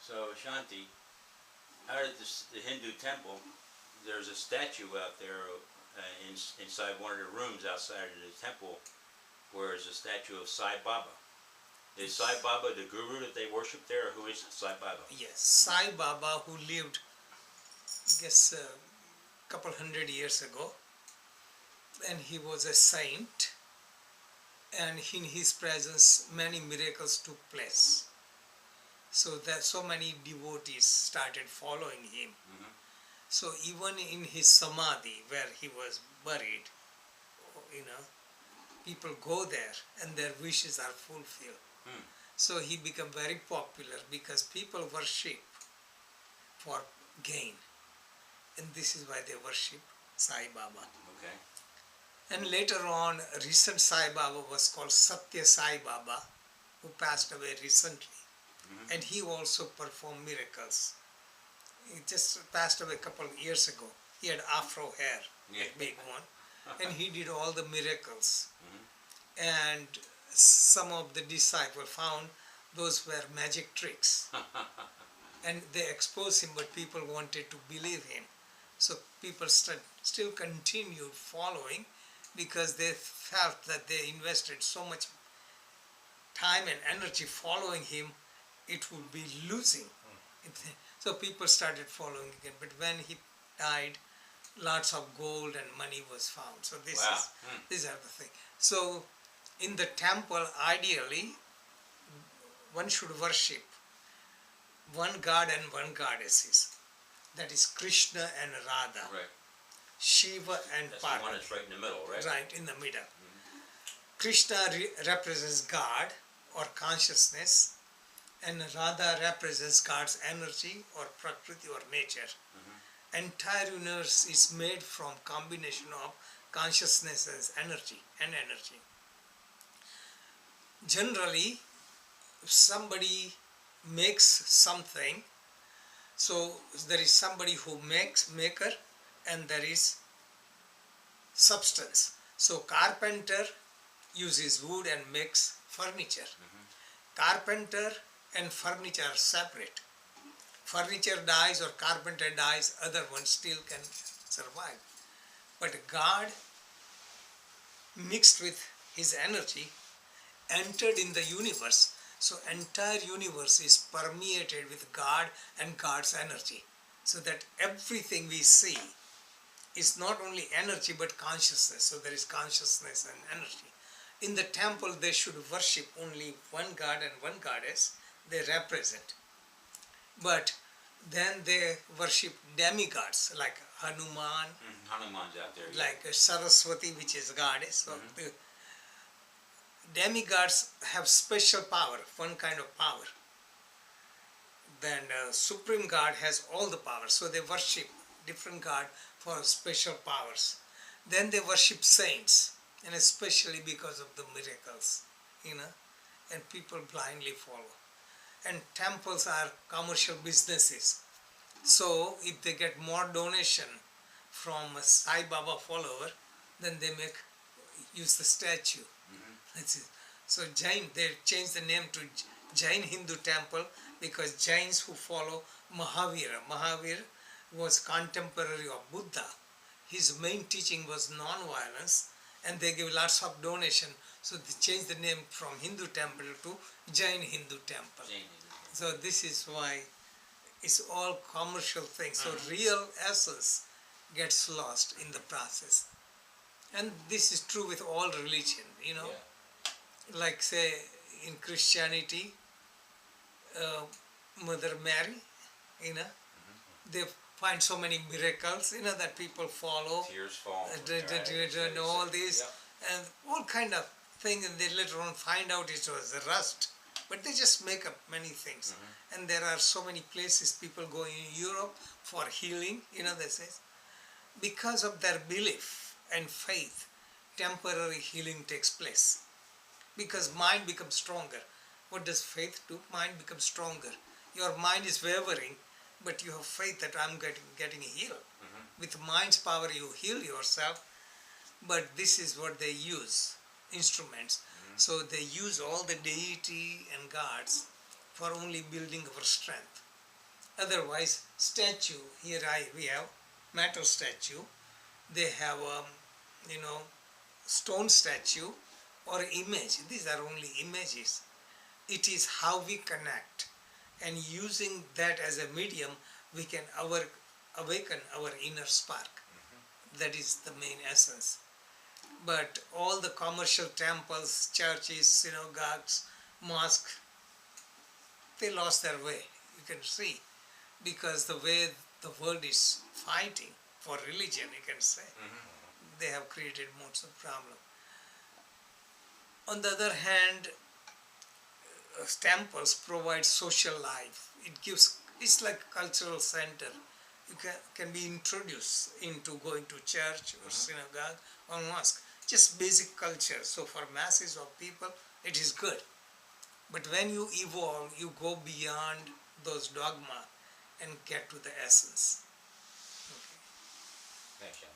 So, Shanti, out at the Hindu temple, there's a statue out there inside one of the rooms outside of the temple where is a statue of Sai Baba. Is Sai Baba the guru that they worship there, or who is Sai Baba? Yes, Sai Baba, who lived, I guess, a couple hundred years ago, and he was a saint, and in his presence many miracles took place. So that so many devotees started following him. Mm-hmm. So even in his samadhi, where he was buried, people go there and their wishes are fulfilled. Hmm. So he became very popular because people worship for gain. And this is why they worship Sai Baba. Okay. And later on, recent Sai Baba was called Satya Sai Baba, who passed away recently. Mm-hmm. And he also performed miracles. He just passed away a couple of years ago. He had afro hair, a big one. And he did all the miracles. Mm-hmm. And some of the disciples found those were magic tricks. And they exposed him, but people wanted to believe him. So people still continued following because they felt that they invested so much time and energy following him, it would be losing. So people started following again. But when he died, lots of gold and money was found. So these are the thing. So in the temple, ideally, one should worship one god and one goddesses. That is Krishna and Radha. Right. Shiva and That's Parvati. The one that's right in the middle, right? Right, in the middle. Mm-hmm. Krishna represents God or consciousness, and Radha represents God's energy or Prakriti or nature. Mm-hmm. Entire universe is made from combination of consciousness and energy. Generally, if somebody makes something, so there is somebody who maker, and there is substance. So carpenter uses wood and makes furniture. Mm-hmm. Carpenter and furniture are separate. Furniture dies or carpenter dies, other one still can survive. But God, mixed with his energy, entered in the universe. So entire universe is permeated with God and God's energy. So that everything we see is not only energy but consciousness. So there is consciousness and energy. In the temple they should worship only one god and one goddess. They represent. But then they worship demigods like Hanuman. Hanuman's out there. Like Saraswati, which is goddess. So the demigods have special power, one kind of power. Then Supreme God has all the power. So they worship different God for special powers. Then they worship saints, and especially because of the miracles, and people blindly follow. And temples are commercial businesses. So if they get more donation from a Sai Baba follower, then they use the statue. Mm-hmm. That's it. So Jain, they changed the name to Jain Hindu temple because Jains who follow Mahavira. Mahavira was contemporary of Buddha. His main teaching was non-violence, and they gave lots of donation. So they changed the name from Hindu temple to Jain Hindu temple. So this is why it's all commercial things. So real essence gets lost in the process. And this is true with all religion, Yeah. Like say in Christianity, Mother Mary, they find so many miracles, that people follow. Tears fall. And all these, and all kind of things, and they later on find out it was a rust. But they just make up many things. Mm-hmm. And there are so many places people go in Europe for healing, they say. Because of their belief and faith, temporary healing takes place. Because mind becomes stronger. What does faith do? Mind becomes stronger. Your mind is wavering, but you have faith that I'm getting healed. Mm-hmm. With mind's power you heal yourself, but this is what they use, instruments. Mm-hmm. So they use all the deity and gods for only building our strength. Otherwise, statue, here we have metal statue, they have stone statue or image. These are only images. It is how we connect, and using that as a medium, we can awaken our inner spark. That is the main essence. But all the commercial temples, churches, synagogues, mosques, they lost their way, you can see, because the way the world is fighting for religion, you can say, they have created most of the problem. On the other hand, temples provide social life. It's like a cultural center. You can be introduced into going to church or synagogue or mosque. Just basic culture. So for masses of people, it is good. But when you evolve, you go beyond those dogma and get to the essence. Thanks, John.